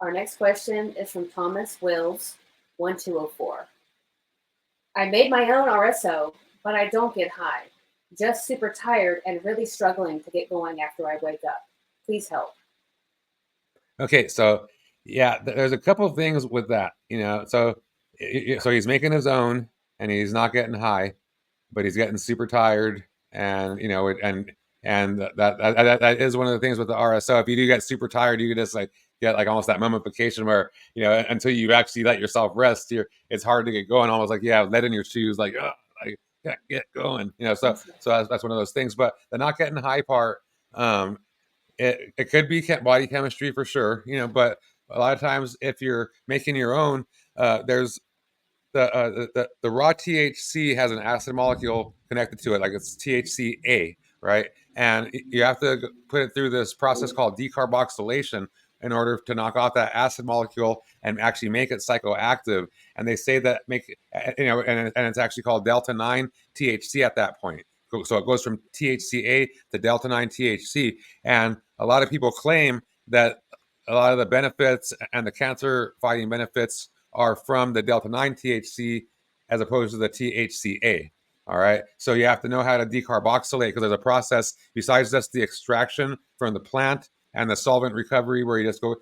Our next question is from Thomas Wills, 1204. I made my own RSO, but I don't get high. Just super tired and really struggling to get going after I wake up. Please help. Okay, so yeah, there's a couple of things with that, so he's making his own and he's not getting high, but he's getting super tired, and that is one of the things with the RSO. If you do get super tired, you can just like get like almost that mummification where until you actually let yourself rest, it's hard to get going. Almost like you have lead in your shoes, like I can't get going. So that's one of those things. But the not getting high part, um, it could be body chemistry for sure, but a lot of times if you're making your own, there's the raw THC has an acid molecule connected to it, like it's THCA, right? And you have to put it through this process called decarboxylation in order to knock off that acid molecule and actually make it psychoactive. And they say that and it's actually called delta 9 THC at that point. So it goes from THCA to delta 9 THC. And a lot of people claim that a lot of the benefits and the cancer fighting benefits are from the delta 9 THC as opposed to the THCA. All right. So you have to know how to decarboxylate, because there's a process besides just the extraction from the plant and the solvent recovery where you just go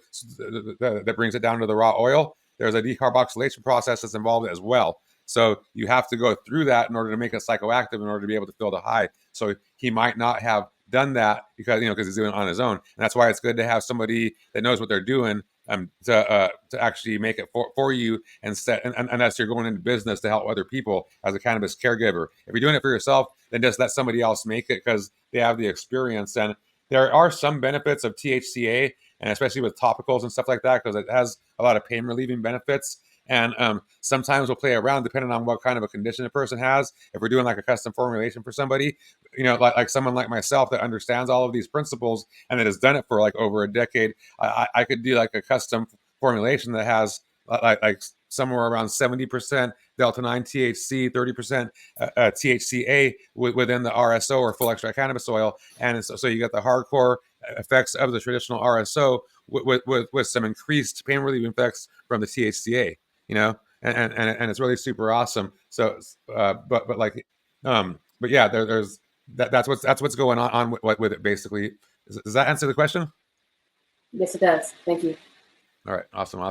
that brings it down to the raw oil. There's a decarboxylation process that's involved as well. So you have to go through that in order to make it psychoactive in order to be able to feel the high. So he might not have done that because he's doing it on his own, and that's why it's good to have somebody that knows what they're doing to actually make it for you, and unless you're going into business to help other people as a cannabis caregiver. If you're doing it for yourself, then just let somebody else make it because they have the experience. And there are some benefits of THCA, and especially with topicals and stuff like that, because it has a lot of pain relieving benefits. And sometimes we'll play around depending on what kind of a condition a person has. If we're doing like a custom formulation for somebody, like someone like myself that understands all of these principles and that has done it for like over a decade, I could do like a custom formulation that has like somewhere around 70% delta 9 THC, 30% THCA within the RSO or full extract cannabis oil, and so you get the hardcore effects of the traditional RSO with some increased pain relieving effects from the THCA. And it's really super awesome. So, but yeah, there's that's what's going on with it basically. Does that answer the question? Yes, it does. Thank you. All right, awesome.